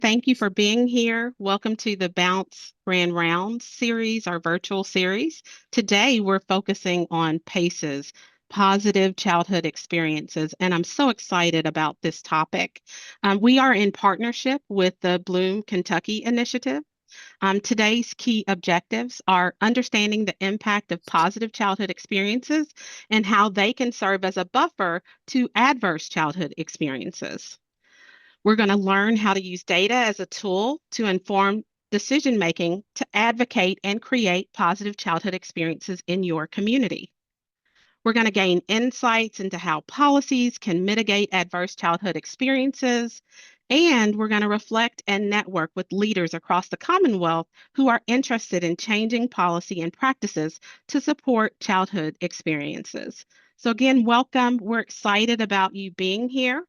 Thank you for being here. Welcome to the Bounce Grand Rounds series, our virtual series. Today, we're focusing on PACEs, positive childhood experiences, and I'm so excited about this topic. We are in partnership with the Bloom Kentucky Initiative. Today's key objectives are understanding the impact of positive childhood experiences and how they can serve as a buffer to adverse childhood experiences. We're going to learn how to use data as a tool to inform decision making to advocate and create positive childhood experiences in your community. We're going to gain insights into how policies can mitigate adverse childhood experiences. And we're going to reflect and network with leaders across the Commonwealth who are interested in changing policy and practices to support childhood experiences. So, again, welcome. We're excited about you being here.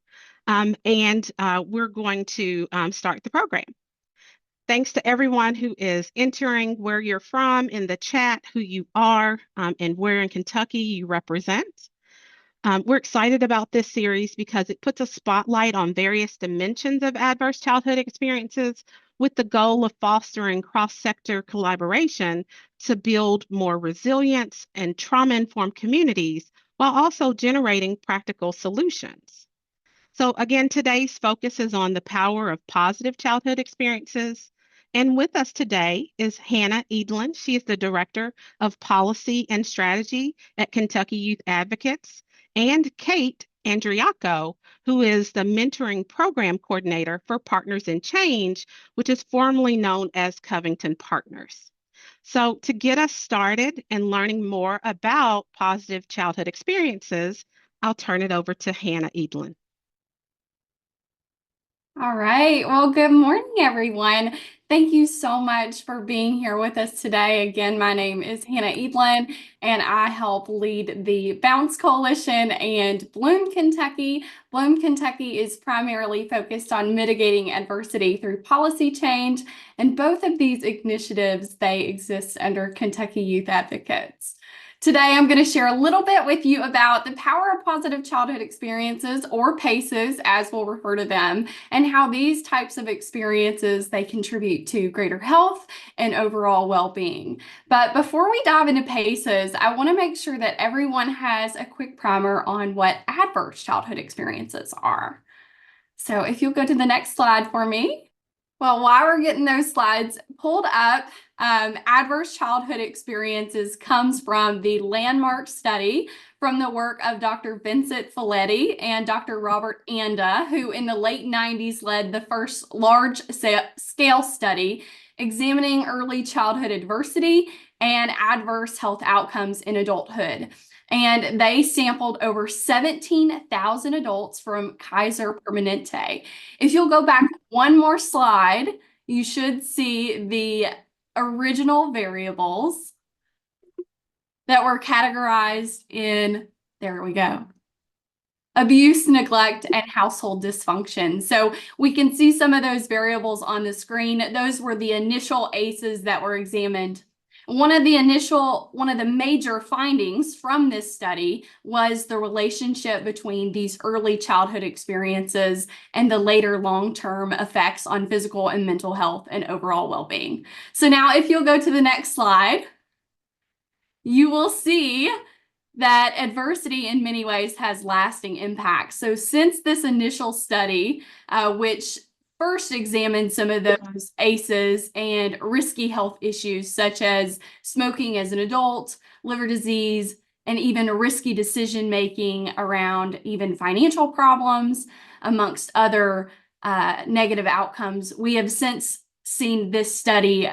And we're going to start the program. Thanks to everyone who is entering where you're from in the chat, who you are, and where in Kentucky you represent. We're excited about this series because it puts a spotlight on various dimensions of adverse childhood experiences with the goal of fostering cross-sector collaboration to build more resilience and trauma-informed communities while also generating practical solutions. So, again, today's focus is on the power of positive childhood experiences. And with us today is Hannah Edelen. She is the Director of Policy and Strategy at Kentucky Youth Advocates, and Kate Andriacco, who is the Mentoring Program Coordinator for Partners in Change, which is formerly known as Covington Partners. So, to get us started and learning more about positive childhood experiences, I'll turn it over to Hannah Edelen. All right. Well, good morning, everyone. Thank you so much for being here with us today. Again, my name is Hannah Edelen, and I help lead the Bounce Coalition and Bloom Kentucky. Bloom Kentucky is primarily focused on mitigating adversity through policy change, and both of these initiatives, they exist under Kentucky Youth Advocates. Today, I'm going to share a little bit with you about the power of positive childhood experiences, or PACEs, as we'll refer to them, and how these types of experiences, they contribute to greater health and overall well-being. But before we dive into PACEs, I want to make sure that everyone has a quick primer on what adverse childhood experiences are. So if you'll go to the next slide for me. Well, while we're getting those slides pulled up, adverse childhood experiences comes from the landmark study from the work of Dr. Vincent Folletti and Dr. Robert Anda, who in the late 90s led the first large-scale study examining early childhood adversity and adverse health outcomes in adulthood. And they sampled over 17,000 adults from Kaiser Permanente. If you'll go back one more slide, you should see the original variables that were categorized in, there we go, abuse, neglect, and household dysfunction. So we can see some of those variables on the screen. Those were the initial ACEs that were examined. One of the major findings from this study was the relationship between these early childhood experiences and the later long-term effects on physical and mental health and overall well-being. So now if you'll go to the next slide, you will see that adversity in many ways has lasting impacts. So since this initial study, which first examined some of those ACEs and risky health issues such as smoking as an adult, liver disease, and even risky decision-making around even financial problems, amongst other negative outcomes. We have since seen this study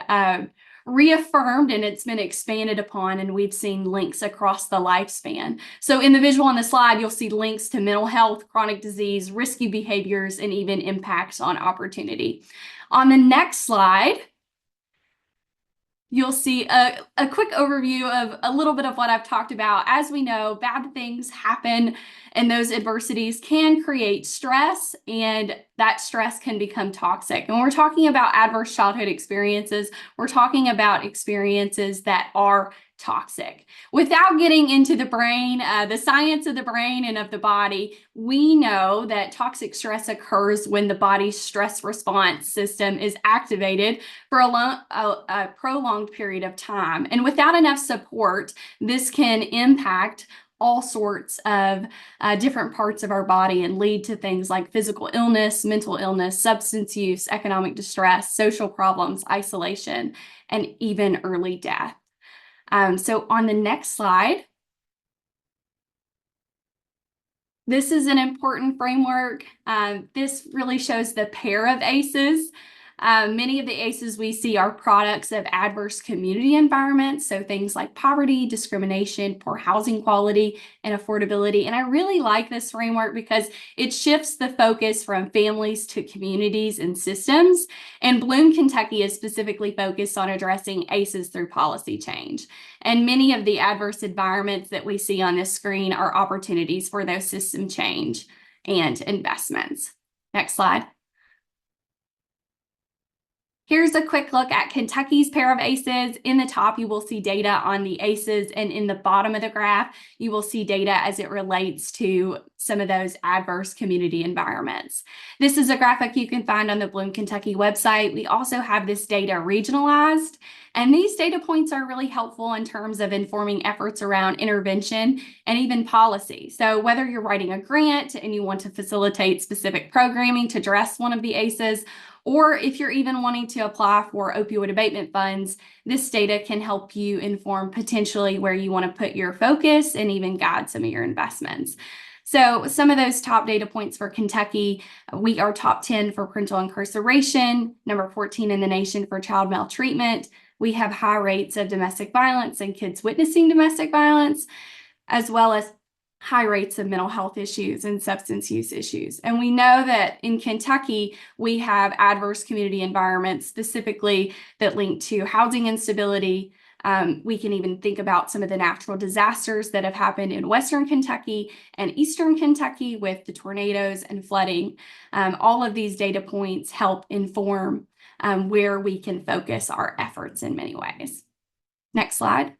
reaffirmed, and it's been expanded upon, and we've seen links across the lifespan. So in the visual on the slide, you'll see links to mental health, chronic disease, risky behaviors, and even impacts on opportunity. On the next slide, you'll see a quick overview of a little bit of what I've talked about. As we know, bad things happen And those adversities can create stress, and that stress can become toxic. And when we're talking about adverse childhood experiences, we're talking about experiences that are toxic. Without getting into the brain, the science of the brain and of the body, we know that toxic stress occurs when the body's stress response system is activated for a prolonged period of time. And without enough support, this can impact all sorts of different parts of our body and lead to things like physical illness, mental illness, substance use, economic distress, social problems, isolation, and even early death. So on the next slide, this is an important framework. This really shows the pair of ACEs. Many of the ACEs we see are products of adverse community environments, so things like poverty, discrimination, poor housing quality, and affordability. And I really like this framework because it shifts the focus from families to communities and systems. And Bloom, Kentucky is specifically focused on addressing ACEs through policy change. And many of the adverse environments that we see on this screen are opportunities for those system change and investments. Next slide. Here's a quick look at Kentucky's pair of ACEs. In the top, you will see data on the ACEs, and in the bottom of the graph, you will see data as it relates to some of those adverse community environments. This is a graphic you can find on the Bloom Kentucky website. We also have this data regionalized, and these data points are really helpful in terms of informing efforts around intervention and even policy. So whether you're writing a grant and you want to facilitate specific programming to address one of the ACEs, or if you're even wanting to apply for opioid abatement funds, this data can help you inform potentially where you want to put your focus and even guide some of your investments. So some of those top data points for Kentucky, we are top 10 for parental incarceration, number 14 in the nation for child maltreatment. We have high rates of domestic violence and kids witnessing domestic violence, as well as high rates of mental health issues and substance use issues. And we know that in Kentucky, we have adverse community environments specifically that link to housing instability. We can even think about some of the natural disasters that have happened in Western Kentucky and Eastern Kentucky with the tornadoes and flooding. All of these data points help inform where we can focus our efforts in many ways. Next slide.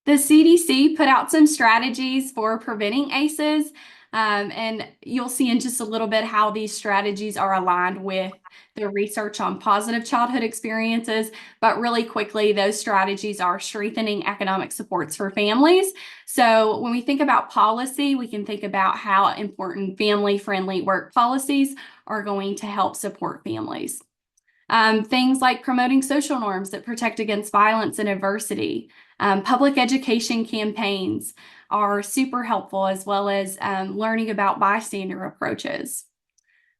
The CDC put out some strategies for preventing ACEs, and you'll see in just a little bit how these strategies are aligned with the research on positive childhood experiences. But really quickly, those strategies are strengthening economic supports for families. So when we think about policy, we can think about how important family-friendly work policies are going to help support families. Things like promoting social norms that protect against violence and adversity. Public education campaigns are super helpful, as well as learning about bystander approaches.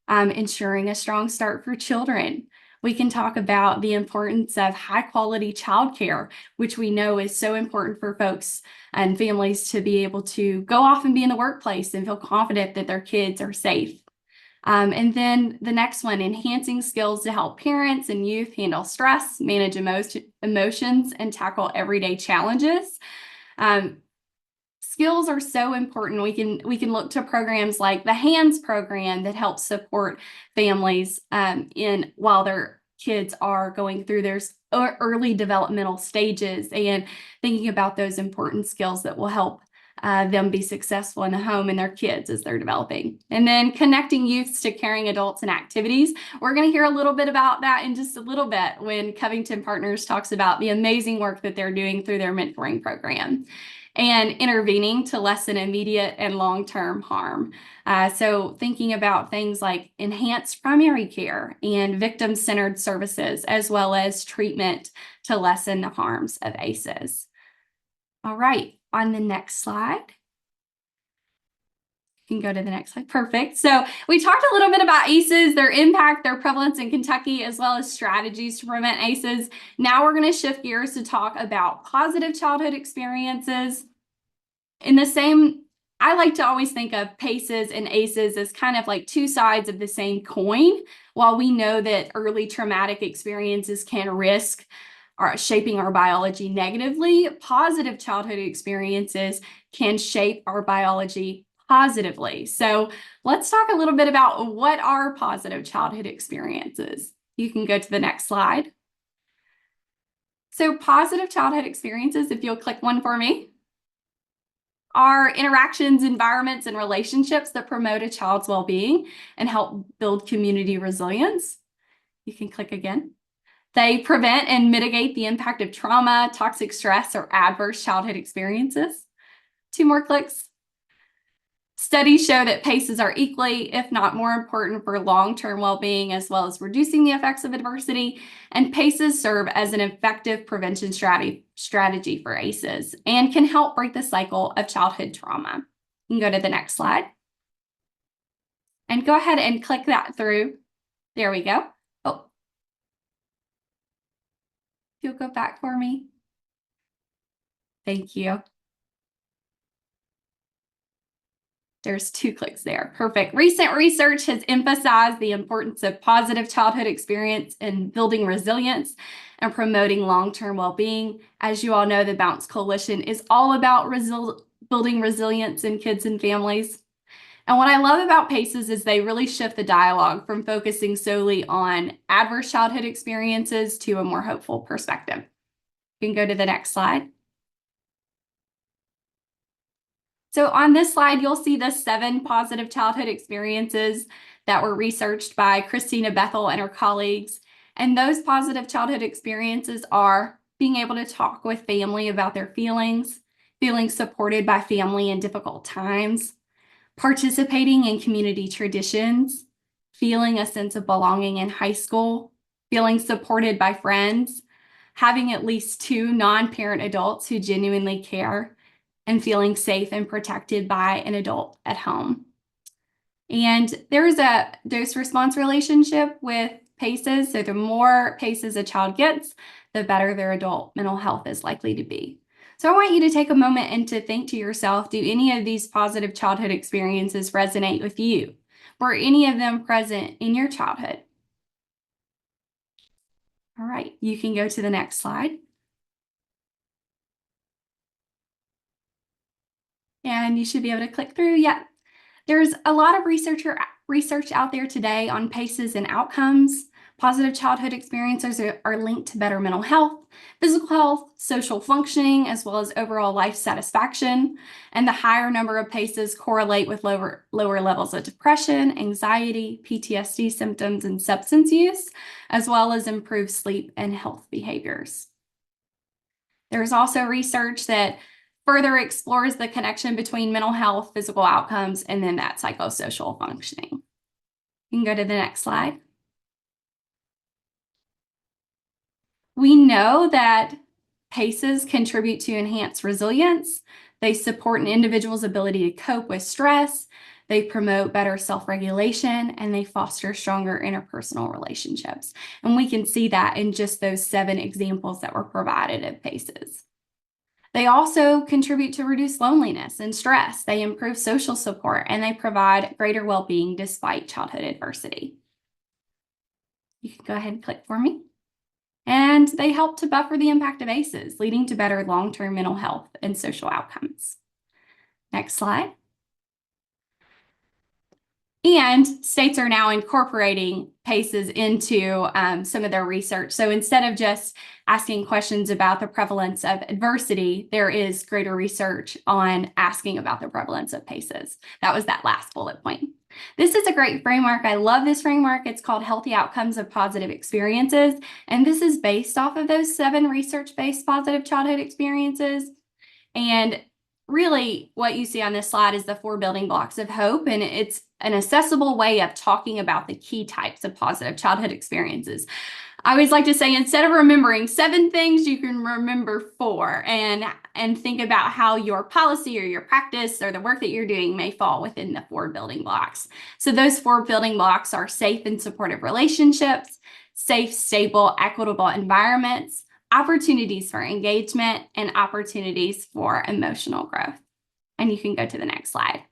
Ensuring a strong start for children. We can talk about the importance of high quality childcare, which we know is so important for folks and families to be able to go off and be in the workplace and feel confident that their kids are safe. And then the next one, enhancing skills to help parents and youth handle stress, manage emotions, and tackle everyday challenges. Skills are so important. We can look to programs like the HANDS program that helps support families while their kids are going through their early developmental stages, and thinking about those important skills that will help them be successful in the home and their kids as they're developing. And then connecting youths to caring adults and activities. We're going to hear a little bit about that in just a little bit when Covington Partners talks about the amazing work that they're doing through their mentoring program. And intervening to lessen immediate and long-term harm. So thinking about things like enhanced primary care and victim-centered services, as well as treatment to lessen the harms of ACEs. All right, on the next slide. You can go to the next slide. Perfect. So we talked a little bit about ACEs, their impact, their prevalence in Kentucky, as well as strategies to prevent ACEs. Now we're going to shift gears to talk about positive childhood experiences. I like to always think of PACEs and ACEs as kind of like two sides of the same coin. While we know that early traumatic experiences can risk are shaping our biology negatively, positive childhood experiences can shape our biology positively. So let's talk a little bit about what are positive childhood experiences. You can go to the next slide. So positive childhood experiences, if you'll click one for me, are interactions, environments, and relationships that promote a child's well-being and help build community resilience. You can click again. They prevent and mitigate the impact of trauma, toxic stress, or adverse childhood experiences. 2 more clicks. Studies show that PACEs are equally, if not more important for long-term well-being, as well as reducing the effects of adversity. And PACEs serve as an effective prevention strategy for ACEs and can help break the cycle of childhood trauma. You can go to the next slide. And go ahead and click that through. There we go. Oh, you'll go back for me. Thank you. There's 2 clicks there. Perfect. Recent research has emphasized the importance of positive childhood experience in building resilience and promoting long-term well-being. As you all know, the Bounce Coalition is all about building resilience in kids and families. And what I love about PACEs is they really shift the dialogue from focusing solely on adverse childhood experiences to a more hopeful perspective. You can go to the next slide. So on this slide, you'll see the 7 positive childhood experiences that were researched by Christina Bethel and her colleagues. And those positive childhood experiences are being able to talk with family about their feelings, feeling supported by family in difficult times, participating in community traditions, feeling a sense of belonging in high school, feeling supported by friends, having at least 2 non-parent adults who genuinely care, and feeling safe and protected by an adult at home. And there's a dose-response relationship with PACEs. So the more PACEs a child gets, the better their adult mental health is likely to be. So I want you to take a moment and to think to yourself, do any of these positive childhood experiences resonate with you? Were any of them present in your childhood? All right, you can go to the next slide. And you should be able to click through. Yeah, there's a lot of research out there today on PACEs and outcomes. Positive childhood experiences are linked to better mental health, physical health, social functioning, as well as overall life satisfaction. And the higher number of PACEs correlate with lower levels of depression, anxiety, PTSD symptoms, and substance use, as well as improved sleep and health behaviors. There's also research that further explores the connection between mental health, physical outcomes, and then that psychosocial functioning. You can go to the next slide. We know that PACEs contribute to enhanced resilience. They support an individual's ability to cope with stress. They promote better self-regulation, and they foster stronger interpersonal relationships. And we can see that in just those 7 examples that were provided of PACEs. They also contribute to reduce loneliness and stress. They improve social support, and they provide greater well-being despite childhood adversity. You can go ahead and click for me. And they help to buffer the impact of ACEs, leading to better long-term mental health and social outcomes. Next slide. And states are now incorporating PACEs into some of their research. So instead of just asking questions about the prevalence of adversity, there is greater research on asking about the prevalence of PACEs. That was that last bullet point. This is a great framework. I love this framework. It's called Healthy Outcomes of Positive Experiences. And this is based off of those 7 research-based positive childhood experiences. And really what you see on this slide is the 4 building blocks of hope, and it's an accessible way of talking about the key types of positive childhood experiences. I always like to say, instead of remembering 7 things, you can remember 4 and think about how your policy or your practice or the work that you're doing may fall within the 4 building blocks. So those 4 building blocks are safe and supportive relationships, safe, stable, equitable environments, opportunities for engagement, and opportunities for emotional growth. And you can go to the next slide.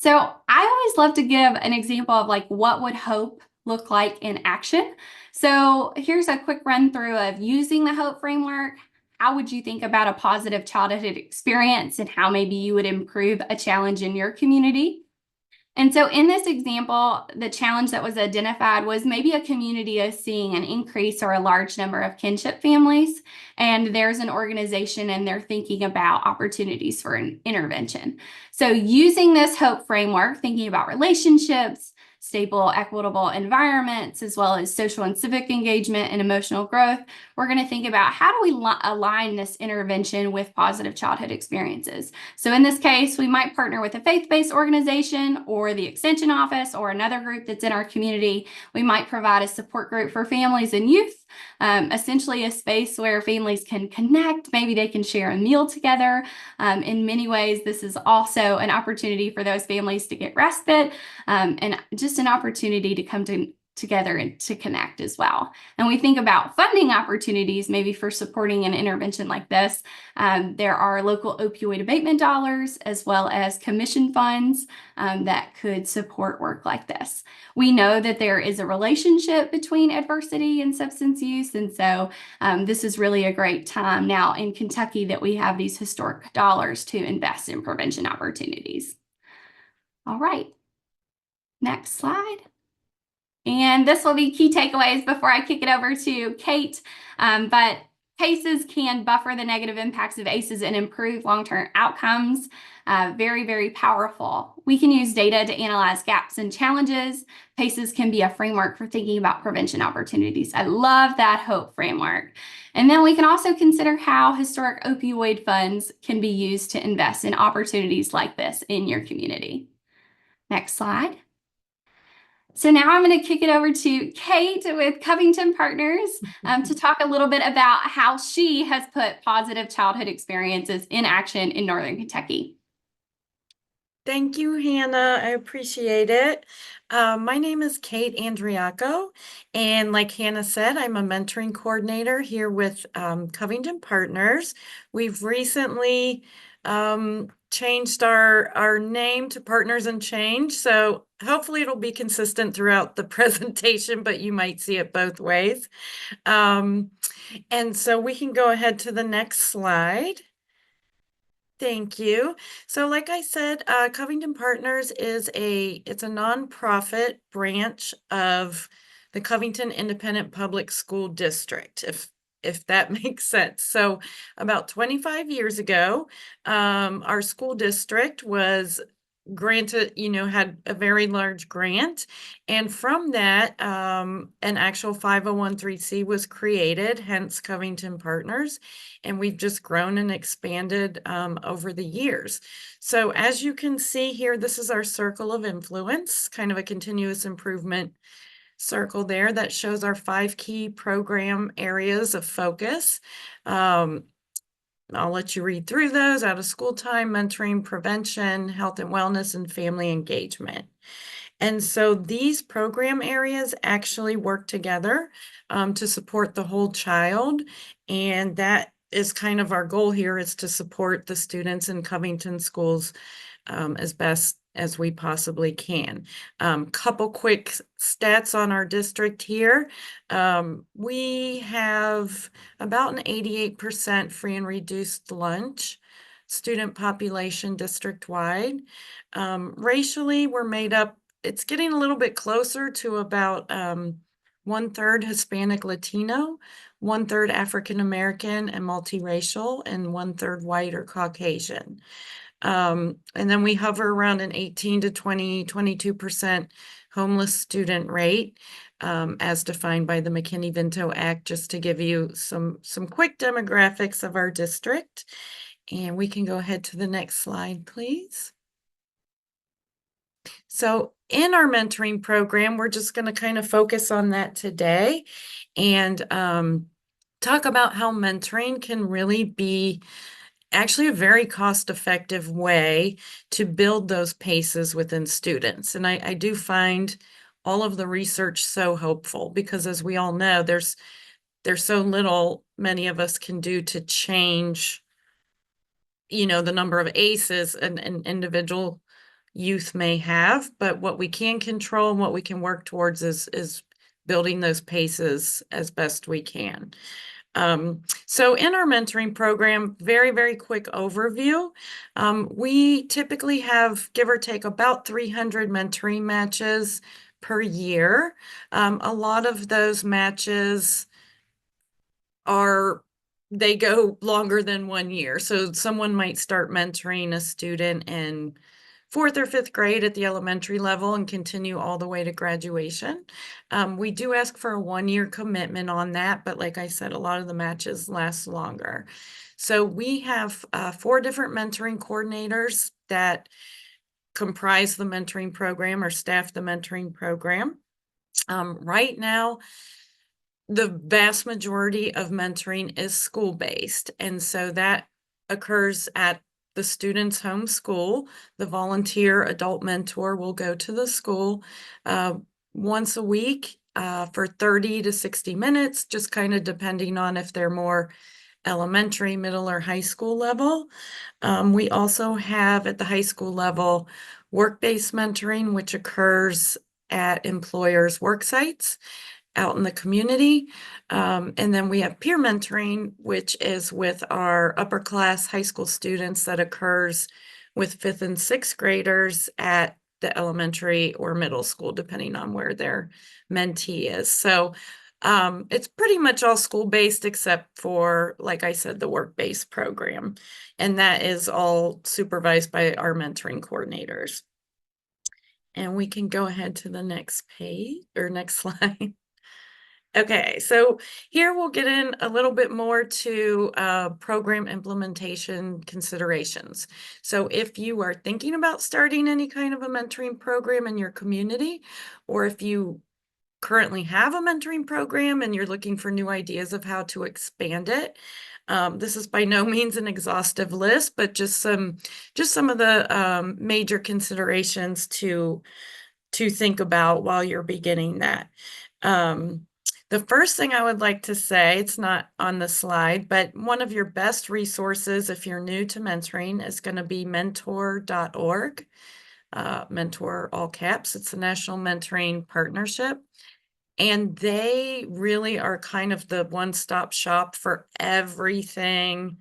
So I always love to give an example of like what would hope look like in action. So here's a quick run through of using the HOPE framework. How would you think about a positive childhood experience and how maybe you would improve a challenge in your community? And so in this example, the challenge that was identified was maybe a community is seeing an increase or a large number of kinship families, and there's an organization and they're thinking about opportunities for an intervention. So using this HOPE framework, thinking about relationships, stable, equitable environments, as well as social and civic engagement and emotional growth, we're going to think about how do we align this intervention with positive childhood experiences. So in this case, we might partner with a faith-based organization or the extension office or another group that's in our community. We might provide a support group for families and youth, essentially a space where families can connect. Maybe they can share a meal together. In many ways, this is also an opportunity for those families to get respite, and just an opportunity to come together and to connect as well. And we think about funding opportunities, maybe for supporting an intervention like this. There are local opioid abatement dollars as well as commission funds that could support work like this. We know that there is a relationship between adversity and substance use, and so this is really a great time now in Kentucky that we have these historic dollars to invest in prevention opportunities. All right, next slide. And this will be key takeaways before I kick it over to Kate. But PACEs can buffer the negative impacts of ACEs and improve long-term outcomes. Very, very powerful. We can use data to analyze gaps and challenges. PACEs can be a framework for thinking about prevention opportunities. I love that HOPE framework. And then we can also consider how historic opioid funds can be used to invest in opportunities like this in your community. Next slide. So now I'm going to kick it over to Kate with Covington Partners to talk a little bit about how she has put positive childhood experiences in action in Northern Kentucky. Thank you, Hannah. I appreciate it. My name is Kate Andriacco, and like Hannah said, I'm a mentoring coordinator here with Covington Partners. We've recently changed our name to Partners in Change, so hopefully it'll be consistent throughout the presentation, but you might see it both ways. And so we can go ahead to the next slide. Thank you. So like I said, Covington Partners is it's a nonprofit branch of the Covington Independent Public School District, if that makes sense. So about 25 years ago, our school district was granted, had a very large grant. And from that, an actual 501(c) was created, hence Covington Partners. And we've just grown and expanded over the years. So as you can see here, this is our circle of influence, kind of a continuous improvement circle there that shows our 5 key program areas of focus. I'll let you read through those: out of school time, mentoring, prevention, health and wellness, and family engagement. And so these program areas actually work together to support the whole child. And that is kind of our goal here, is to support the students in Covington schools as best as we possibly can. Couple quick stats on our district here. We have about an 88% free and reduced lunch student population district-wide. Racially, we're made up, it's getting a little bit closer to about 1/3 Hispanic Latino, 1/3 African American and multiracial, and 1/3 white or Caucasian. And then we hover around an 18 to 22% homeless student rate, as defined by the McKinney-Vento Act, just to give you some quick demographics of our district. And we can go ahead to the next slide, please. So in our mentoring program, we're just going to kind of focus on that today and talk about how mentoring can really be actually a very cost-effective way to build those paces within students. And I do find all of the research so hopeful, because as we all know, there's so little many of us can do to change, the number of ACEs an individual, youth may have, but what we can control and what we can work towards is building those paces as best we can. So in our mentoring program, very, very quick overview. We typically have, give or take, about 300 mentoring matches per year. A lot of those matches they go longer than 1 year. So someone might start mentoring a student in 4th or 5th grade at the elementary level and continue all the way to graduation. We do ask for a 1-year commitment on that, but like I said, a lot of the matches last longer. So we have 4 different mentoring coordinators that comprise the mentoring program or staff the mentoring program. Right now, the vast majority of mentoring is school-based, and so that occurs at the student's home school. The volunteer adult mentor will go to the school once a week for 30 to 60 minutes, just kind of depending on if they're more elementary, middle, or high school level. We also have at the high school level work-based mentoring, which occurs at employers' work sites out in the community. And then we have peer mentoring, which is with our upper class high school students that occurs with 5th and 6th graders at the elementary or middle school, depending on where their mentee is. So it's pretty much all school-based except for, like I said, the work-based program. And that is all supervised by our mentoring coordinators. And we can go ahead to the next page or next slide. Okay, so here we'll get in a little bit more to program implementation considerations. So if you are thinking about starting any kind of a mentoring program in your community, or if you currently have a mentoring program and you're looking for new ideas of how to expand it, this is by no means an exhaustive list, but just some of the major considerations to think about while you're beginning that. The first thing I would like to say, it's not on the slide, but one of your best resources if you're new to mentoring is going to be mentor.org. Mentor, all caps. It's the National Mentoring Partnership. And they really are kind of the one-stop shop for everything.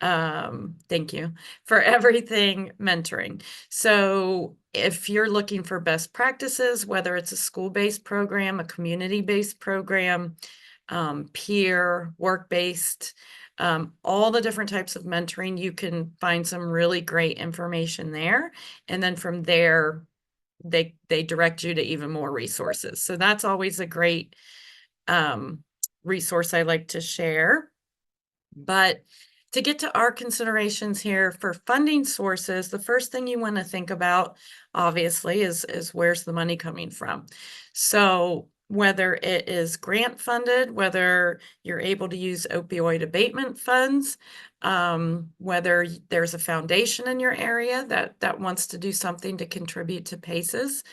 Thank you, for everything mentoring. So if you're looking for best practices, whether it's a school-based program, a community-based program, peer, work-based, all the different types of mentoring, you can find some really great information there. And then from there, they direct you to even more resources. So that's always a great resource I like to share. But to get to our considerations here for funding sources, the first thing you want to think about, obviously, is where's the money coming from? So whether it is grant funded, whether you're able to use opioid abatement funds, whether there's a foundation in your area that wants to do something to contribute to PACES,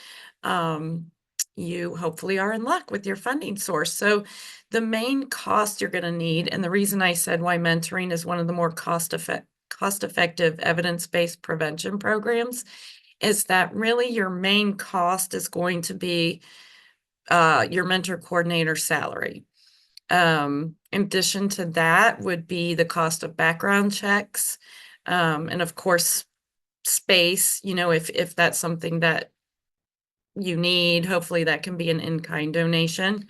you hopefully are in luck with your funding source. So the main cost you're going to need, and the reason I said why mentoring is one of the more cost-effective evidence-based prevention programs, is that really your main cost is going to be your mentor coordinator salary. In addition to that would be the cost of background checks, and of course, space, if that's something that you need, hopefully that can be an in-kind donation.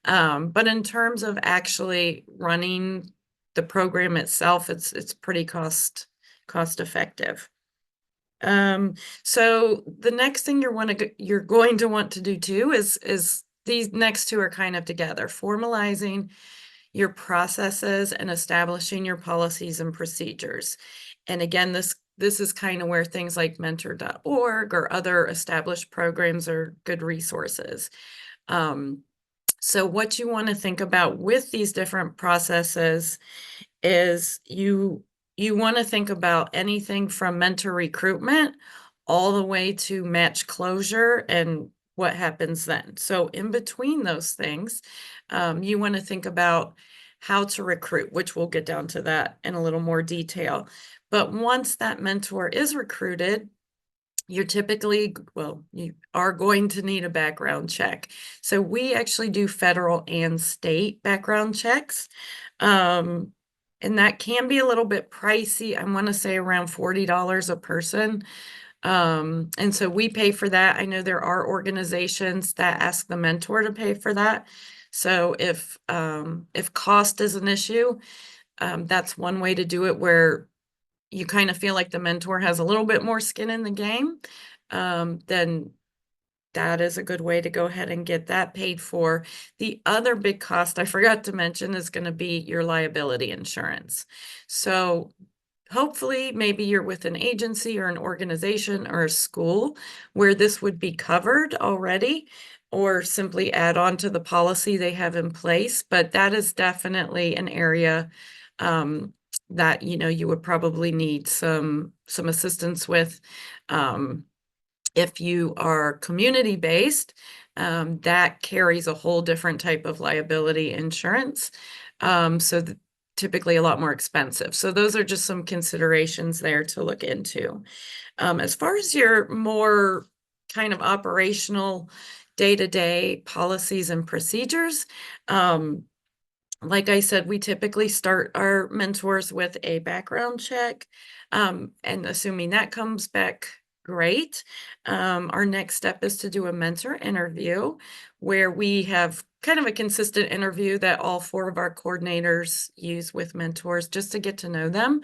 But in terms of actually running the program itself, it's pretty cost effective. So the next thing you're going to want to do too is these next two are kind of together: formalizing your processes and establishing your policies and procedures. And again, this is kind of where things like mentor.org or other established programs are good resources. So what you want to think about with these different processes is you want to think about anything from mentor recruitment all the way to match closure and what happens then. So in between those things, you want to think about how to recruit, which we'll get down to that in a little more detail. But once that mentor is recruited, you're typically, well, you are going to need a background check. So we actually do federal and state background checks. And that can be a little bit pricey. I want to say around $40 a person. And so we pay for that. I know there are organizations that ask the mentor to pay for that. So if cost is an issue, that's one way to do it, where you kind of feel like the mentor has a little bit more skin in the game, then that is a good way to go ahead and get that paid for. The other big cost I forgot to mention is going to be your liability insurance. So hopefully maybe you're with an agency or an organization or a school where this would be covered already, or simply add on to the policy they have in place. But that is definitely an area that you would probably need some assistance with. If you are community-based, that carries a whole different type of liability insurance. So typically a lot more expensive. So those are just some considerations there to look into. As far as your more kind of operational day-to-day policies and procedures, like I said, we typically start our mentors with a background check, and assuming that comes back great, our next step is to do a mentor interview, where we have kind of a consistent interview that all 4 of our coordinators use with mentors, just to get to know them,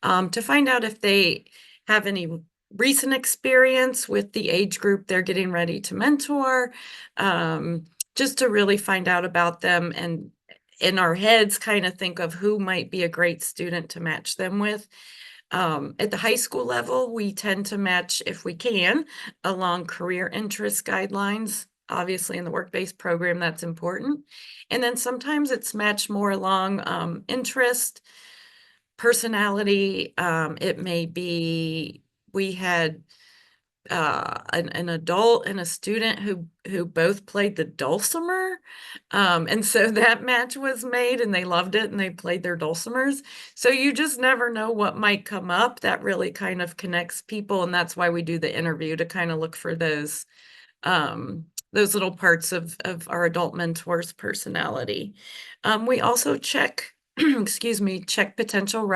to find out if they have any recent experience with the age group they're getting ready to mentor, just to really find out about them, and in our heads kind of think of who might be a great student to match them with. At the high school level, we tend to match, if we can, along career interest guidelines. Obviously, in the work-based program, that's important. And then sometimes it's matched more along interest, personality. It may be, we had an adult and a student who both played the dulcimer, and so that match was made, and they loved it, and they played their dulcimers. So you just never know what might come up that really kind of connects people, and that's why we do the interview, to kind of look for those little parts of our adult mentor's personality. We also check, excuse me, check potential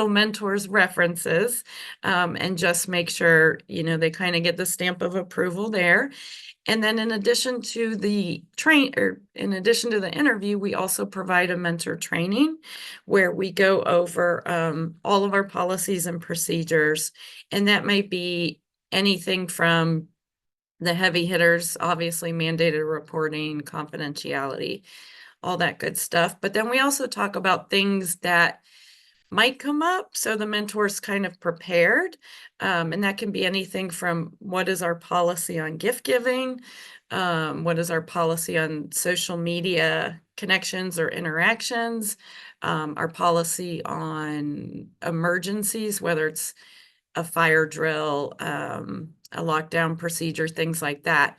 mentors' references, and just make sure, they kind of get the stamp of approval there. And then in addition to the interview, we also provide a mentor training, where we go over all of our policies and procedures. And that might be anything from the heavy hitters, obviously mandated reporting, confidentiality, all that good stuff. But then we also talk about things that might come up, so the mentor's kind of prepared. And that can be anything from, what is our policy on gift giving? What is our policy on social media connections or interactions? Our policy on emergencies, whether it's a fire drill, a lockdown procedure, things like that.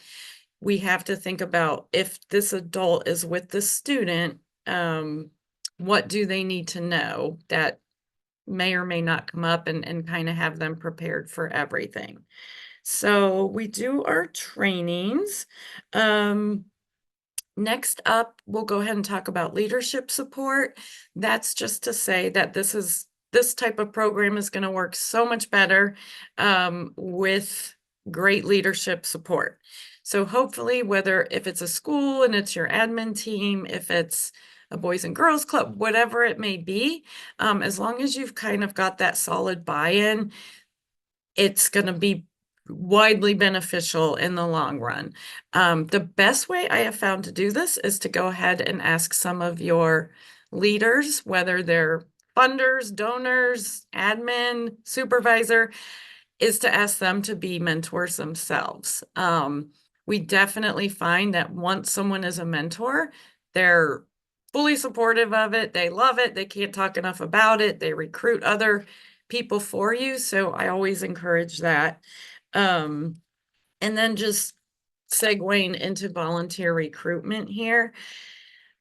We have to think about, if this adult is with the student, what do they need to know that may or may not come up, and kind of have them prepared for everything. So we do our trainings. Next up, we'll go ahead and talk about leadership support. That's just to say that this type of program is going to work so much better with great leadership support. So hopefully, if it's a school and it's your admin team, if it's a boys and girls club, whatever it may be, as long as you've kind of got that solid buy-in, it's going to be widely beneficial in the long run. The best way I have found to do this is to go ahead and ask some of your leaders, whether they're funders, donors, admin, supervisor, is to ask them to be mentors themselves. We definitely find that once someone is a mentor, they're fully supportive of it. They love it. They can't talk enough about it. They recruit other people for you. So I always encourage that. And then just segueing into volunteer recruitment here.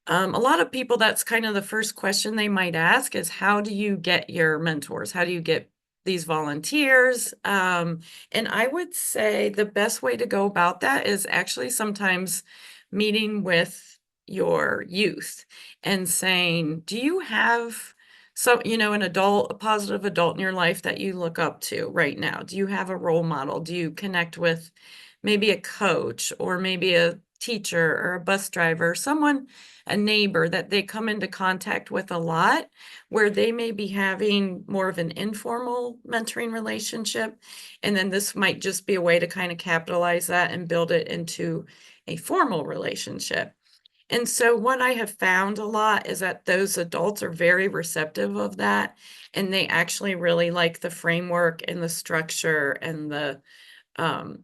A lot of people, that's kind of the first question they might ask, is how do you get your mentors? How do you get these volunteers. And I would say the best way to go about that is actually sometimes meeting with your youth and saying, do you have an adult, a positive adult in your life that you look up to right now? Do you have a role model? Do you connect with maybe a coach or maybe a teacher or a bus driver, someone, a neighbor that they come into contact with a lot, where they may be having more of an informal mentoring relationship. And then this might just be a way to kind of capitalize that and build it into a formal relationship. And so what I have found a lot is that those adults are very receptive of that. And they actually really like the framework and the structure and the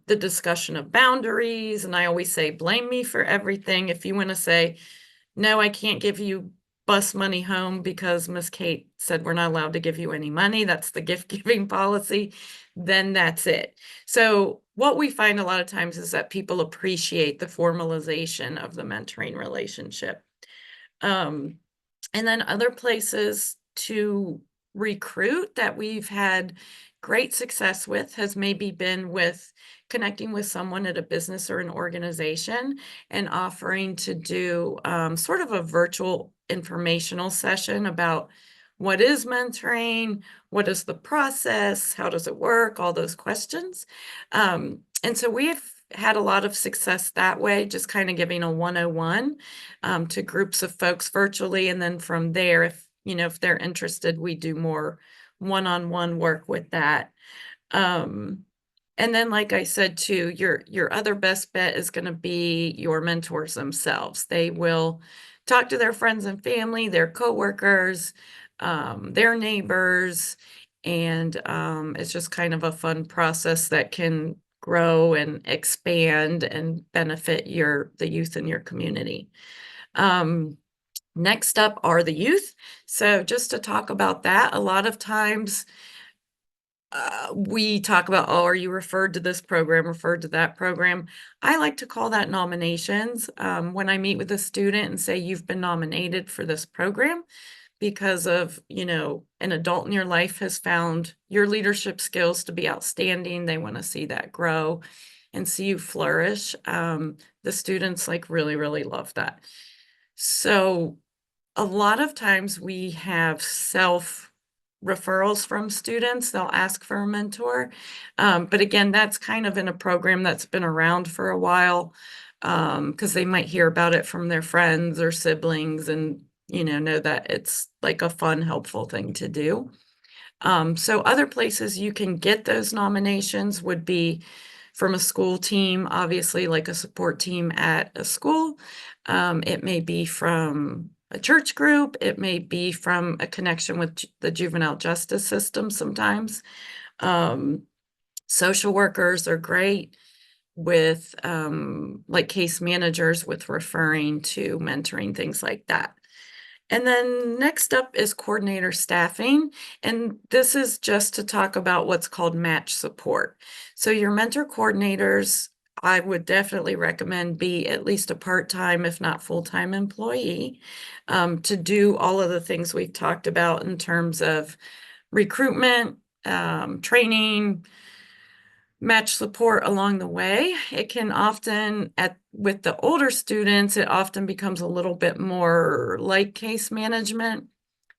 discussion of boundaries. And I always say, blame me for everything. If you want to say, no, I can't give you bus money home because Miss Kate said we're not allowed to give you any money, that's the gift giving policy, then that's it. So what we find a lot of times is that people appreciate the formalization of the mentoring relationship. And then other places to recruit that we've had great success with has maybe been with connecting with someone at a business or an organization and offering to do sort of a virtual informational session about what is mentoring, what is the process, how does it work, all those questions. And so we have had a lot of success that way, just kind of giving a 101 to groups of folks virtually. And then from there, if they're interested, we do more one-on-one work with that. And then, like I said, too, your other best bet is going to be your mentors themselves. They will talk to their friends and family, their coworkers, their neighbors, and it's just kind of a fun process that can grow and expand and benefit the youth in your community. Next up are the youth. So just to talk about that, a lot of times we talk about, oh, are you referred to this program, referred to that program? I like to call that nominations. When I meet with a student and say, you've been nominated for this program because of, an adult in your life has found your leadership skills to be outstanding. They want to see that grow and see you flourish. The students really, really love that. So a lot of times we have referrals from students. They'll ask for a mentor. But again, that's kind of in a program that's been around for a while, because they might hear about it from their friends or siblings and, know that it's like a fun, helpful thing to do. So other places you can get those nominations would be from a school team, obviously, like a support team at a school. It may be from a church group. It may be from a connection with the juvenile justice system sometimes. Social workers are great with like case managers with referring to mentoring, things like that. And then next up is coordinator staffing. And this is just to talk about what's called match support. So your mentor coordinators, I would definitely recommend be at least a part-time, if not full-time employee, to do all of the things we've talked about in terms of recruitment, training, match support along the way. It can often, with the older students, it often becomes a little bit more like case management,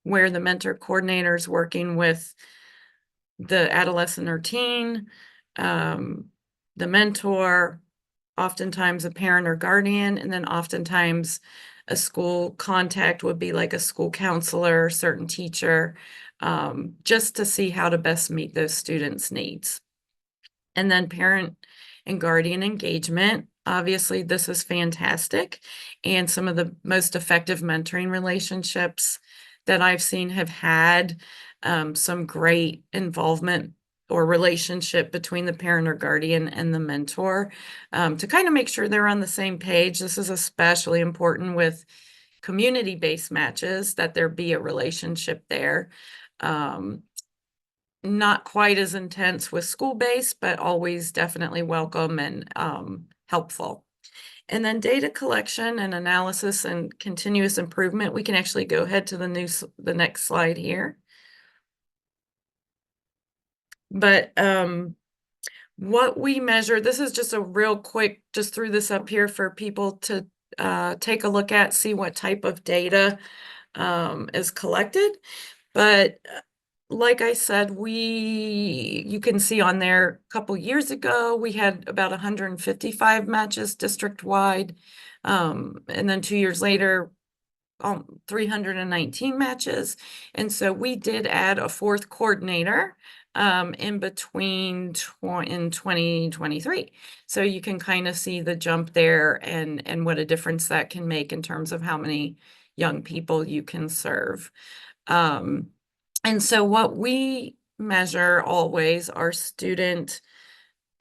where the mentor coordinator is working with the adolescent or teen, the mentor, oftentimes a parent or guardian, and then oftentimes a school contact would be like a school counselor, certain teacher, just to see how to best meet those students' needs. And then parent and guardian engagement. Obviously, this is fantastic. And some of the most effective mentoring relationships that I've seen have had some great involvement or relationship between the parent or guardian and the mentor to kind of make sure they're on the same page. This is especially important with community-based matches, that there be a relationship there. Not quite as intense with school-based, but always definitely welcome and helpful. And then data collection and analysis and continuous improvement. We can actually go ahead to the next slide here. But what we measure, this is just a real quick, just threw this up here for people to take a look at, see what type of data is collected. But like I said, you can see on there a couple years ago, we had about 155 matches district-wide. And then 2 years later, 319 matches. And so we did add a fourth coordinator in between in 2023. So you can kind of see the jump there and what a difference that can make in terms of how many young people you can serve. And so what we measure always are student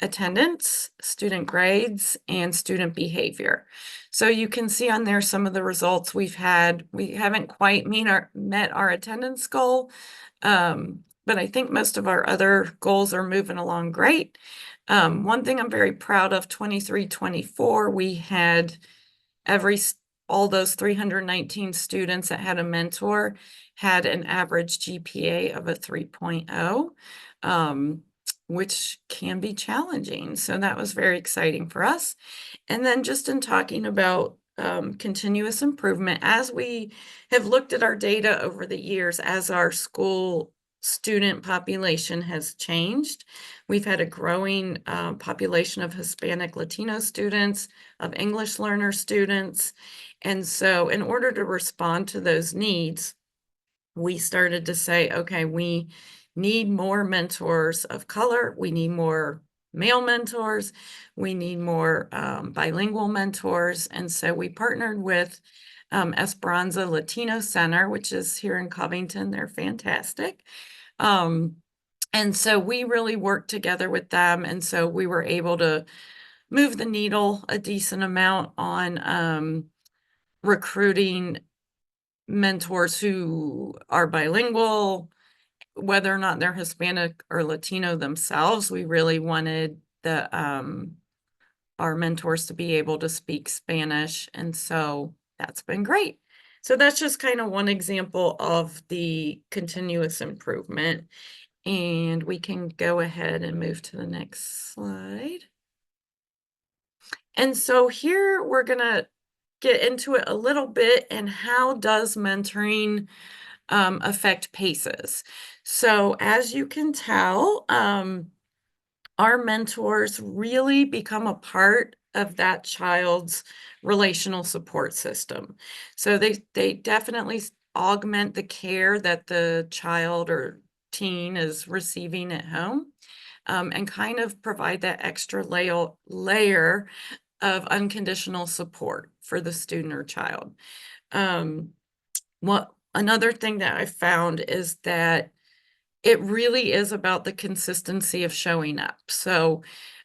attendance, student grades, and student behavior. So you can see on there some of the results we've had. We haven't quite met our attendance goal, but I think most of our other goals are moving along great. One thing I'm very proud of, 23-24, we had all those 319 students that had a mentor had an average GPA of a 3.0, which can be challenging. So that was very exciting for us. And then just in talking about continuous improvement, as we have looked at our data over the years, as our school student population has changed, we've had a growing population of Hispanic Latino students, of English learner students. And so in order to respond to those needs, we started to say, okay, we need more mentors of color. We need more male mentors. We need more bilingual mentors. And so we partnered with Esperanza Latino Center, which is here in Covington. They're fantastic. And so we really worked together with them. And so we were able to move the needle a decent amount on recruiting mentors who are bilingual, whether or not they're Hispanic or Latino themselves. We really wanted our mentors to be able to speak Spanish, and so that's been great. So that's just kind of one example of the continuous improvement, and we can go ahead and move to the next slide. And so here we're gonna get into it a little bit, and how does mentoring affect PACEs? So as you can tell, our mentors really become a part of that child's relational support system. So they definitely augment the care that the child or teen is receiving at home, and kind of provide that extra layer of unconditional support for the student or child. Another thing that I found is that it really is about the consistency of showing up. So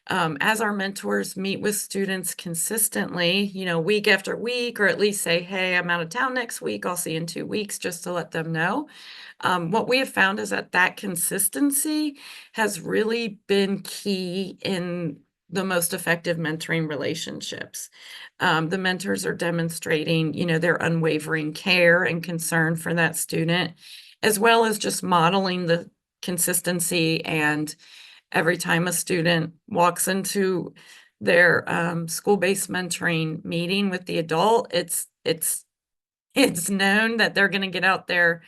as our mentors meet with students consistently, week after week, or at least say, hey, I'm out of town next week, I'll see you in 2 weeks, just to let them know. What we have found is that consistency has really been key in the most effective mentoring relationships. The mentors are demonstrating, their unwavering care and concern for that student, as well as just modeling the consistency. And every time a student walks into their school-based mentoring meeting with the adult, it's known that they're going to get out their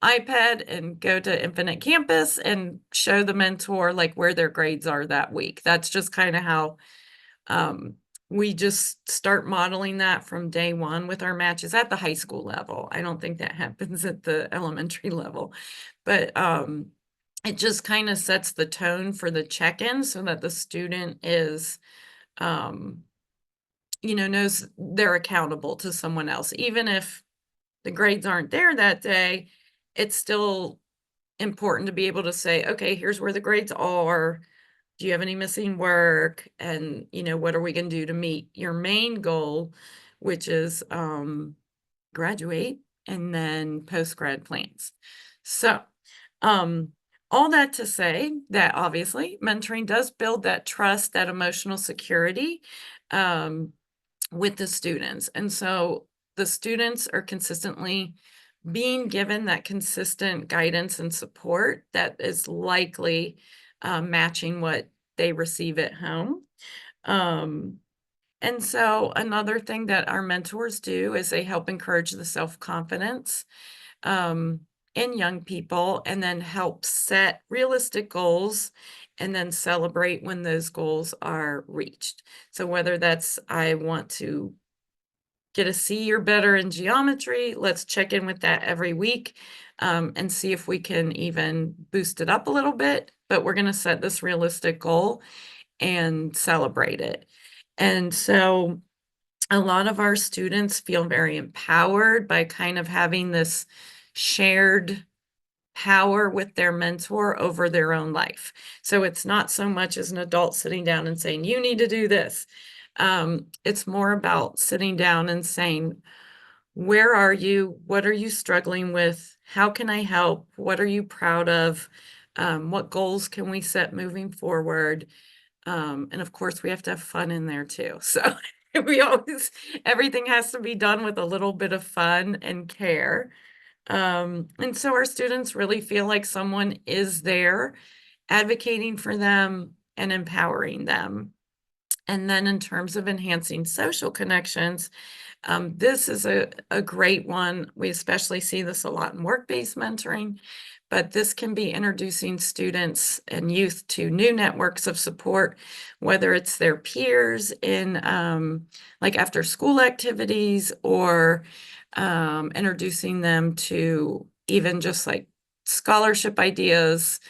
iPad and go to Infinite Campus and show the mentor like where their grades are that week. That's just kind of how we just start modeling that from day one with our matches at the high school level. I don't think that happens at the elementary level, but it just kind of sets the tone for the check-in so that the student is, knows they're accountable to someone else. Even if the grades aren't there that day, it's still important to be able to say, okay, here's where the grades are. Do you have any missing work? And, what are we going to do to meet your main goal, which is graduate and then post-grad plans. So all that to say that obviously mentoring does build that trust, that emotional security with the students. And so the students are consistently being given that consistent guidance and support that is likely matching what they receive at home. And so another thing that our mentors do is they help encourage the self-confidence in young people, and then help set realistic goals and then celebrate when those goals are reached. So whether that's I want to get a C or better in geometry, let's check in with that every week and see if we can even boost it up a little bit. But we're going to set this realistic goal and celebrate it. And so a lot of our students feel very empowered by kind of having this shared power with their mentor over their own life. So it's not so much as an adult sitting down and saying, you need to do this. It's more about sitting down and saying, where are you? What are you struggling with? How can I help? What are you proud of? What goals can we set moving forward? And of course, we have to have fun in there too. So everything has to be done with a little bit of fun and care. And so our students really feel like someone is there advocating for them and empowering them. And then in terms of enhancing social connections, this is a great one. We especially see this a lot in work-based mentoring, but this can be introducing students and youth to new networks of support, whether it's their peers in like after school activities, or introducing them to even just like scholarship ideas,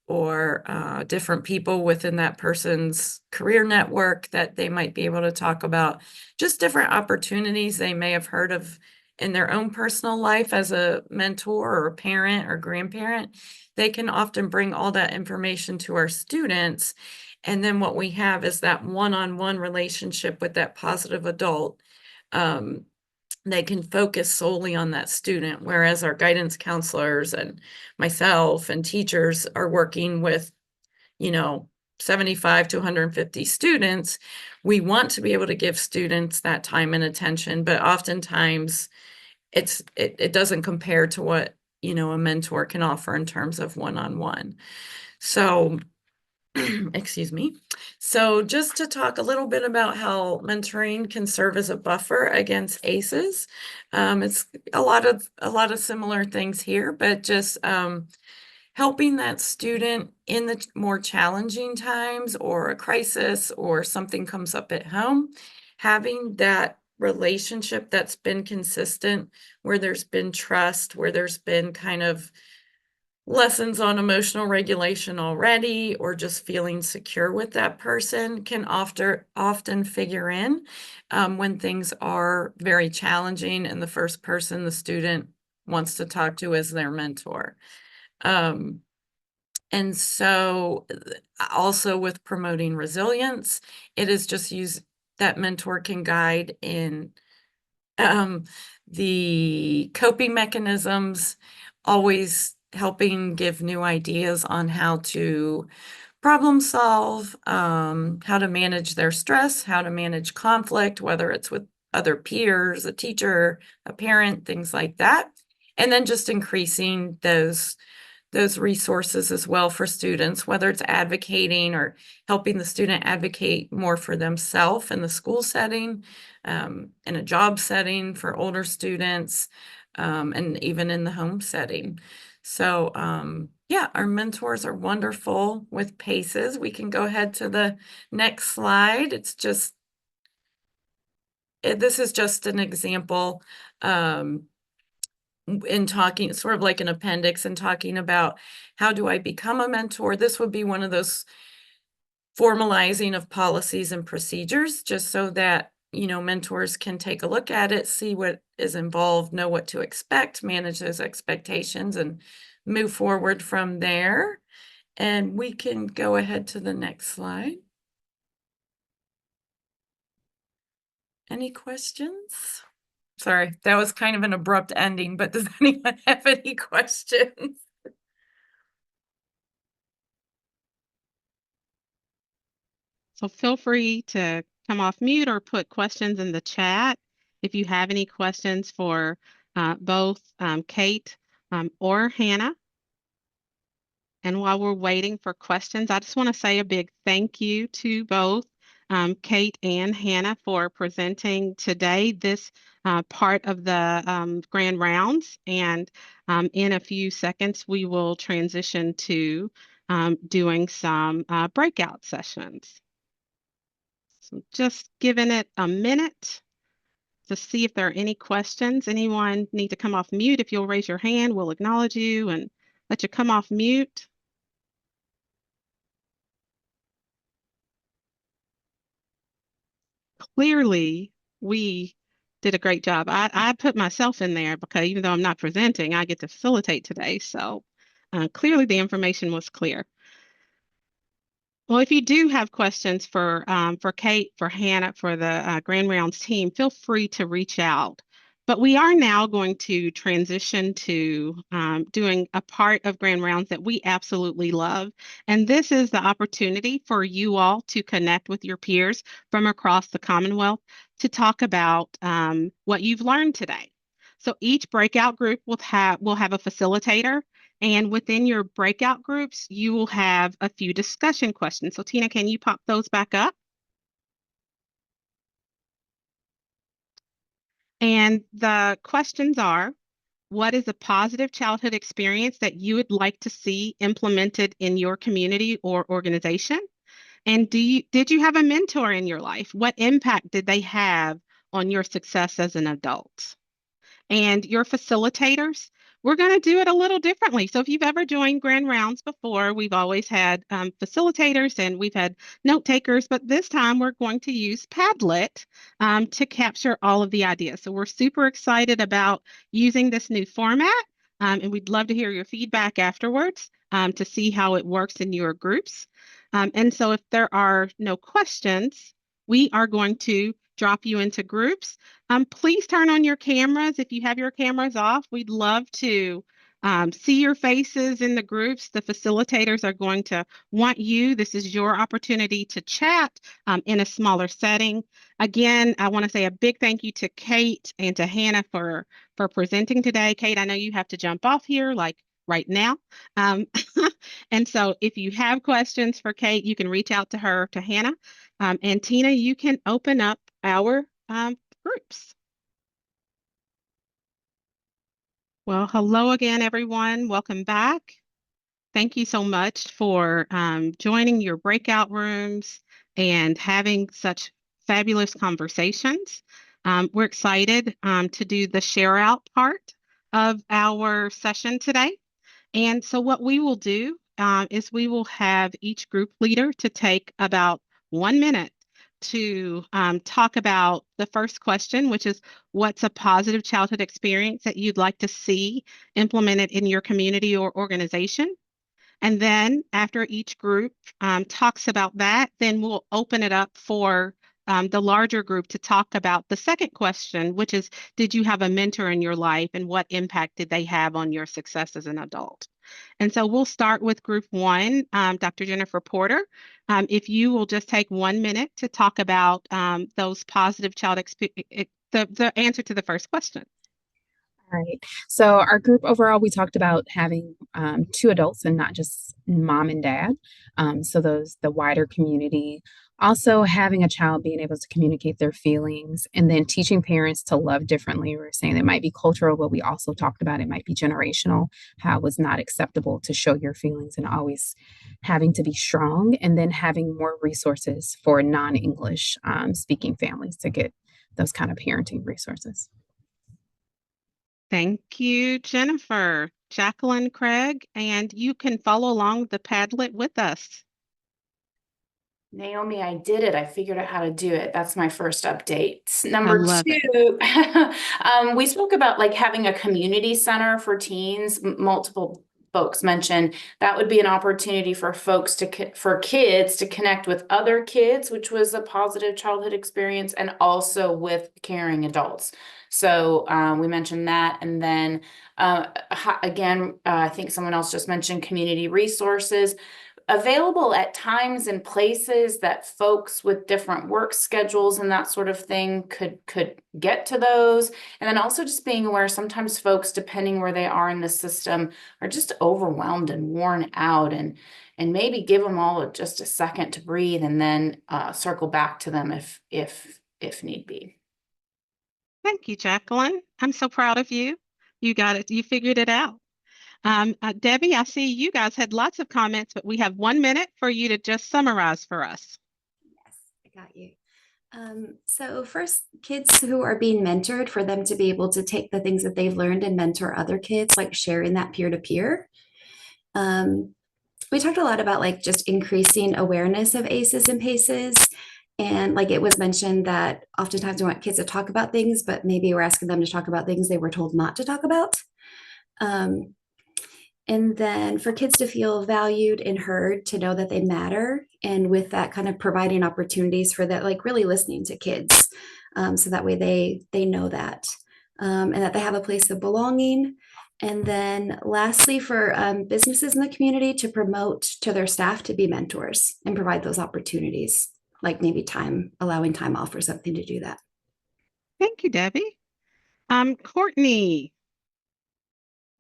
or different people within that person's career network that they might be able to talk about, just different opportunities they may have heard of in their own personal life as a mentor or a parent or grandparent. They can often bring all that information to our students. And then what we have is that one-on-one relationship with that positive adult. They can focus solely on that student, whereas our guidance counselors and myself and teachers are working with, 75 to 150 students. We want to be able to give students that time and attention, but oftentimes it doesn't compare to what, a mentor can offer in terms of one-on-one. So excuse me. So just to talk a little bit about how mentoring can serve as a buffer against ACEs. It's a lot of similar things here, but just helping that student in the more challenging times, or a crisis, or something comes up at home, having that relationship that's been consistent, where there's been trust, where there's been kind of lessons on emotional regulation already, or just feeling secure with that person, can often figure in when things are very challenging and the first person the student wants to talk to is their mentor. And so also with promoting resilience, it is just that mentor can guide in the coping mechanisms, always helping give new ideas on how to problem solve, how to manage their stress, how to manage conflict, whether it's with other peers, a teacher, a parent, things like that. And then just increasing those resources as well for students, whether it's advocating or helping the student advocate more for themselves in the school setting, in a job setting for older students, and even in the home setting. So yeah, our mentors are wonderful with PACEs. We can go ahead to the next slide. This is just an example in talking, sort of like an appendix, and talking about how do I become a mentor. This would be one of those formalizing of policies and procedures, just so that mentors can take a look at it, see what is involved, know what to expect, manage those expectations, and move forward from there. And we can go ahead to the next slide. Any questions? Sorry, that was kind of an abrupt ending, but does anyone have any questions? So feel free to come off mute or put questions in the chat if you have any questions for both Kate or Hannah. And while we're waiting for questions, I just want to say a big thank you to both Kate and Hannah for presenting today this part of the Grand Rounds. And in a few seconds, we will transition to doing some breakout sessions. So just giving it a minute to see if there are any questions. Anyone need to come off mute? If you'll raise your hand, we'll acknowledge you and let you come off mute. Clearly, we did a great job. I put myself in there because even though I'm not presenting, I get to facilitate today. So clearly the information was clear. Well, if you do have questions for Kate, for Hannah, for the Grand Rounds team, feel free to reach out. But we are now going to transition to doing a part of Grand Rounds that we absolutely love. And this is the opportunity for you all to connect with your peers from across the Commonwealth to talk about what you've learned today. So each breakout group will have a facilitator, and within your breakout groups, you will have a few discussion questions. So Tina, can you pop those back up? And the questions are, what is a positive childhood experience that you would like to see implemented in your community or organization? And did you have a mentor in your life? What impact did they have on your success as an adult? And your facilitators, we're going to do it a little differently. So if you've ever joined Grand Rounds before, we've always had facilitators and we've had note takers, but this time we're going to use Padlet to capture all of the ideas. So we're super excited about using this new format, and we'd love to hear your feedback afterwards to see how it works in your groups. And so if there are no questions, we are going to drop you into groups. Please turn on your cameras if you have your cameras off. We'd love to see your faces in the groups. The facilitators are going to want you. This is your opportunity to chat in a smaller setting. Again, I want to say a big thank you to Kate and to Hannah for presenting today. Kate, I know you have to jump off here like right now. And so if you have questions for Kate, you can reach out to her, to Hannah. And Tina, you can open up our groups. Well, hello again, everyone. Welcome back. Thank you so much for joining your breakout rooms and having such fabulous conversations. We're excited to do the share out part of our session today. And so what we will do is we will have each group leader to take about 1 minute to talk about the first question, which is what's a positive childhood experience that you'd like to see implemented in your community or organization? And then after each group talks about that, then we'll open it up for the larger group to talk about the second question, which is, did you have a mentor in your life and what impact did they have on your success as an adult? And so we'll start with group one, Dr. Jennifer Porter. If you will just take 1 minute to talk about those positive child the answer to the first question. All right. So our group overall, we talked about having two adults and not just mom and dad. So the wider community. Also having a child being able to communicate their feelings, and then teaching parents to love differently. We were saying it might be cultural, but we also talked about it might be generational, how it was not acceptable to show your feelings and always having to be strong, and then having more resources for non-English speaking families to get those kind of parenting resources. Thank you, Jennifer. Jacqueline Craig, and you can follow along the Padlet with us. Naomi, I did it. I figured out how to do it. That's my first update. I Number love it. two, we spoke about like having a community center for teens. Multiple folks mentioned that would be an opportunity for folks for kids to connect with other kids, which was a positive childhood experience, and also with caring adults. So we mentioned that. And then again, I think someone else just mentioned community resources. available at times and places that folks with different work schedules and that sort of thing could get to those. And then also just being aware sometimes folks, depending where they are in the system, are just overwhelmed and worn out, and maybe give them all just a second to breathe and then circle back to them if need be. Thank you, Jacqueline. I'm so proud of you. You got it. You figured it out. Debbie, I see you guys had lots of comments, but we have 1 minute for you to just summarize for us. Yes, I got you. So first, kids who are being mentored, for them to be able to take the things that they've learned and mentor other kids, like sharing that peer to peer. We talked a lot about like just increasing awareness of ACEs and PACEs. And like it was mentioned that oftentimes we want kids to talk about things, but maybe we're asking them to talk about things they were told not to talk about. And then for kids to feel valued and heard, to know that they matter. And with that, kind of providing opportunities for that, like really listening to kids. So that way they know that, and that they have a place of belonging. And then lastly, for businesses in the community to promote to their staff to be mentors and provide those opportunities, like maybe allowing time off or something to do that. Thank you, Debbie. Courtney.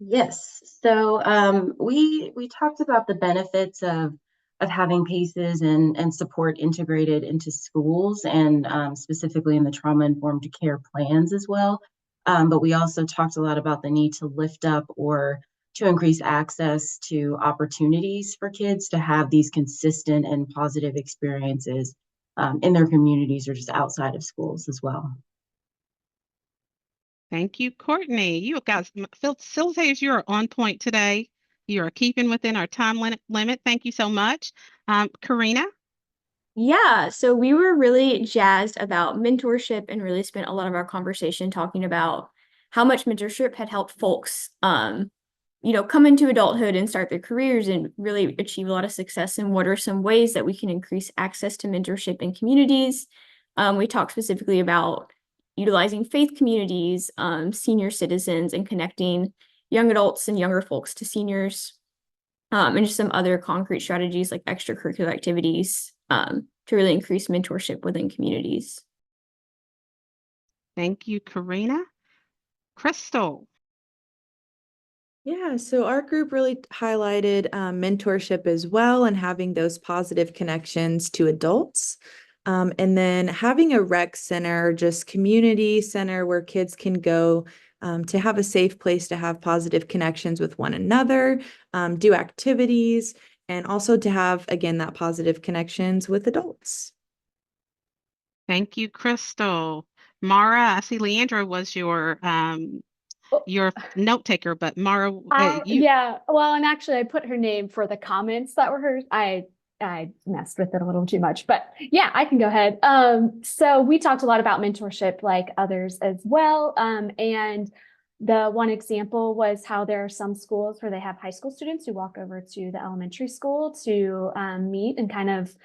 Yes. So we talked about the benefits of having PACEs and support integrated into schools, and specifically in the trauma-informed care plans as well. But we also talked a lot about the need to lift up or to increase access to opportunities for kids to have these consistent and positive experiences in their communities or just outside of schools as well. Thank you, Courtney. You guys, facilitators, you are on point today. You are keeping within our time limit. Thank you so much. Karina? Yeah, so we were really jazzed about mentorship and really spent a lot of our conversation talking about how much mentorship had helped folks, come into adulthood and start their careers and really achieve a lot of success. And what are some ways that we can increase access to mentorship in communities? We talked specifically about utilizing faith communities, senior citizens, and connecting young adults and younger folks to seniors, and just some other concrete strategies like extracurricular activities to really increase mentorship within communities. Thank you, Karina. Crystal? Yeah, so our group really highlighted mentorship as well, and having those positive connections to adults. And then having a rec center, just community center where kids can go to have a safe place to have positive connections with one another, do activities, and also to have, again, that positive connections with adults. Thank you, Crystal. Mara, I see Leandra was your note taker, but Mara, yeah, well, and actually I put her name for the comments that were hers. I messed with it a little too much, but yeah, I can go ahead. So we talked a lot about mentorship like others as well. And the one example was how there are some schools where they have high school students who walk over to the elementary school to meet and kind of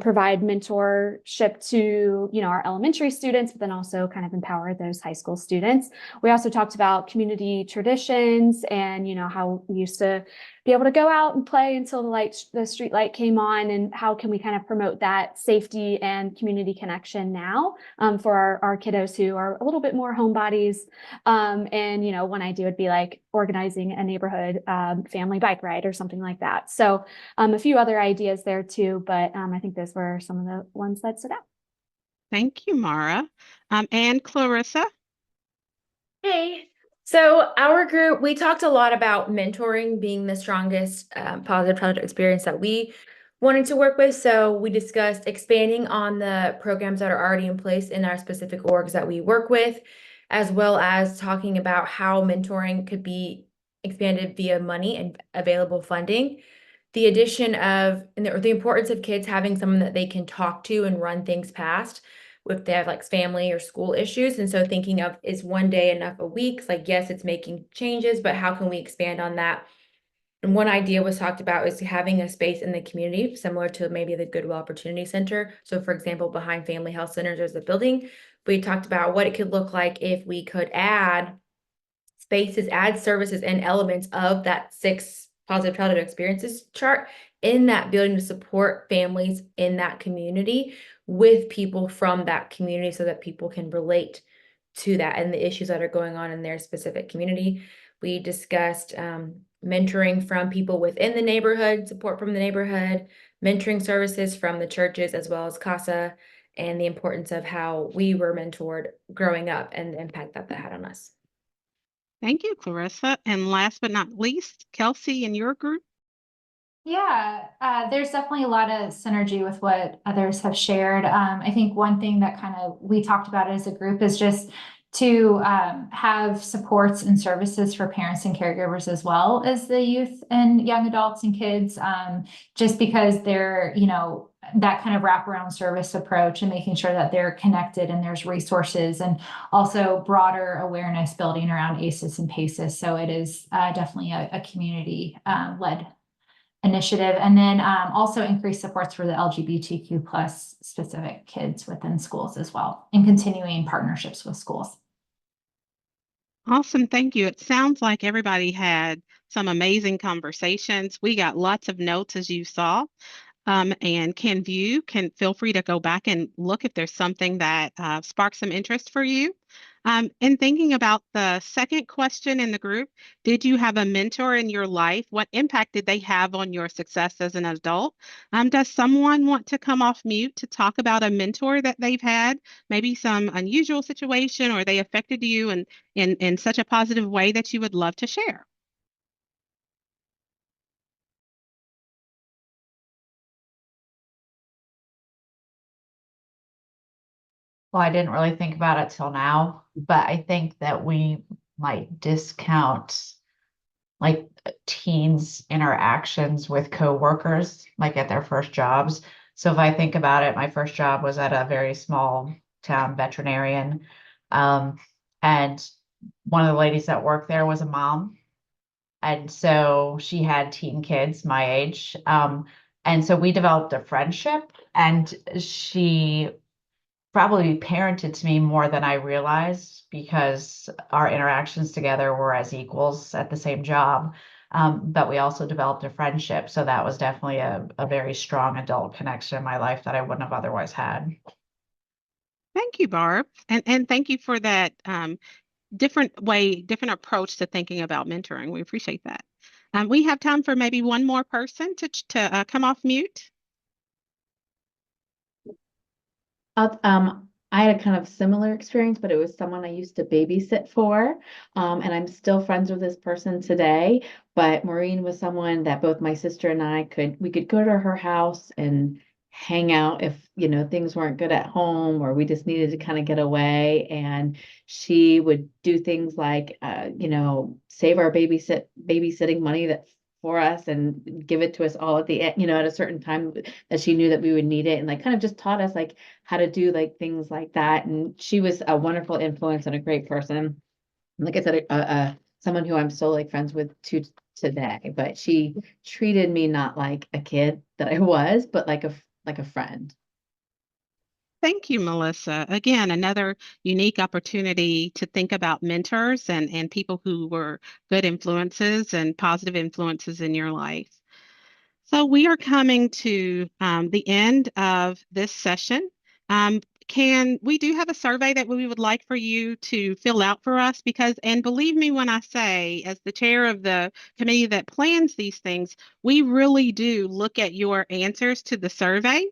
provide mentorship to, our elementary students, but then also kind of empower those high school students. We also talked about community traditions and, how we used to be able to go out and play until the street light came on, and how can we kind of promote that safety and community connection now for our kiddos who are a little bit more homebodies. And, one idea would be like organizing a neighborhood family bike ride or something like that. So a few other ideas there too, but I think those were some of the ones that stood out. Thank you, Mara. And Clarissa? Hey. So our group, we talked a lot about mentoring being the strongest positive childhood experience that we wanted to work with. So we discussed expanding on the programs that are already in place in our specific orgs that we work with, as well as talking about how mentoring could be expanded via money and available funding. The addition of, and the importance of kids having someone that they can talk to and run things past if they have like family or school issues. And so thinking of, is one day enough a week? It's like, yes, it's making changes, but how can we expand on that? And one idea was talked about is having a space in the community similar to maybe the Goodwill Opportunity Center. So for example, behind Family Health Centers, there's a building. We talked about what it could look like if we could add spaces, add services and elements of that 6 positive childhood experiences chart in that building to support families in that community with people from that community so that people can relate to that and the issues that are going on in their specific community. We discussed mentoring from people within the neighborhood, support from the neighborhood, mentoring services from the churches as well as CASA, and the importance of how we were mentored growing up and the impact that had on us. Thank you, Clarissa. And last but not least, Kelsey and your group. Yeah, there's definitely a lot of synergy with what others have shared. I think one thing that kind of we talked about as a group is just to have supports and services for parents and caregivers as well as the youth and young adults and kids, just because they're, that kind of wraparound service approach and making sure that they're connected and there's resources and also broader awareness building around ACEs and PACEs. So it is definitely a community led initiative, and then also increase supports for the LGBTQ plus specific kids within schools as well, and continuing partnerships with schools. Awesome. Thank you. It sounds like everybody had some amazing conversations. We got lots of notes, as you saw. And can feel free to go back and look if there's something that sparks some interest for you. In thinking about the second question in the group, did you have a mentor in your life? What impact did they have on your success as an adult? Does someone want to come off mute to talk about a mentor that they've had, maybe some unusual situation, or they affected you in such a positive way that you would love to share? Well, I didn't really think about it till now, but I think that we might discount like teens' interactions with coworkers, like at their first jobs. So if I think about it, my first job was at a very small town veterinarian. And one of the ladies that worked there was a mom. And so she had teen kids my age. And so we developed a friendship, and she probably parented to me more than I realized because our interactions together were as equals at the same job. But we also developed a friendship. So that was definitely a very strong adult connection in my life that I wouldn't have otherwise had. Thank you, Barb. And thank you for that different approach to thinking about mentoring. We appreciate that. We have time for maybe one more person to come off mute. I had a kind of similar experience, but it was someone I used to babysit for. And I'm still friends with this person today. But Maureen was someone that both my sister and I could go to her house and hang out if, things weren't good at home or we just needed to kind of get away. And she would do things like, save our babysitting money for us and give it to us all at the end, at a certain time that she knew that we would need it, and like kind of just taught us like how to do like things like that. And she was a wonderful influence and a great person. Like I said, someone who I'm still like friends with today, but she treated me not like a kid that I was, but like a friend. Thank you, Melissa. Again, another unique opportunity to think about mentors and people who were good influences and positive influences in your life. So we are coming to the end of this session. We do have a survey that we would like for you to fill out for us and believe me when I say, as the chair of the committee that plans these things, we really do look at your answers to the survey.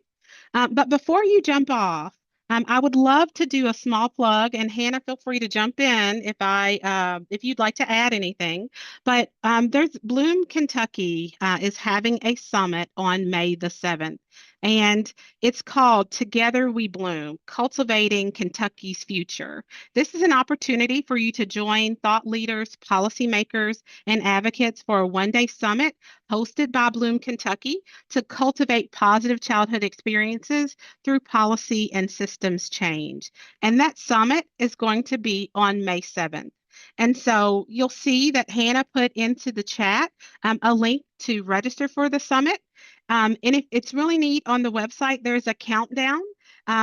But before you jump off, I would love to do a small plug, and Hannah, feel free to jump in if you'd like to add anything. But there's Bloom, Kentucky is having a summit on May the 7th, and it's called Together We Bloom, Cultivating Kentucky's Future. This is an opportunity for you to join thought leaders, policymakers, and advocates for a one-day summit hosted by Bloom, Kentucky, to cultivate positive childhood experiences through policy and systems change. And that summit is going to be on May 7th. And so you'll see that Hannah put into the chat a link to register for the summit. And if it's really neat on the website, there's a countdown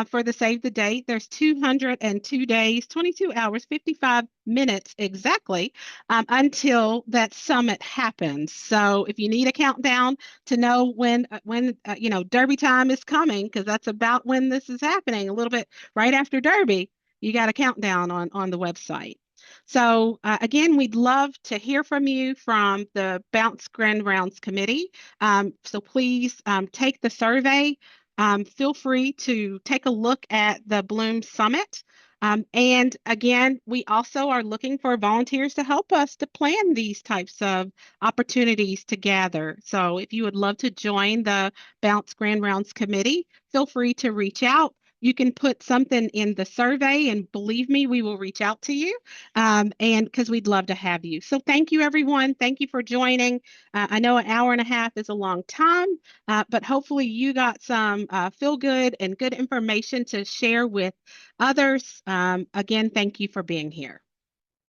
for the save the date. There's 202 days, 22 hours, 55 minutes exactly until that summit happens. So if you need a countdown to know when Derby time is coming, because that's about when this is happening, a little bit right after Derby, you got a countdown on the website. So again, we'd love to hear from you from the Bounce Grand Rounds Committee. So please take the survey. Feel free to take a look at the Bloom Summit. And again, we also are looking for volunteers to help us to plan these types of opportunities to gather. So if you would love to join the Bounce Grand Rounds Committee, feel free to reach out. You can put something in the survey, and believe me, we will reach out to you, and because we'd love to have you. So thank you, everyone. Thank you for joining. I know an hour and a half is a long time, but hopefully you got some feel good and good information to share with others. Again, thank you for being here.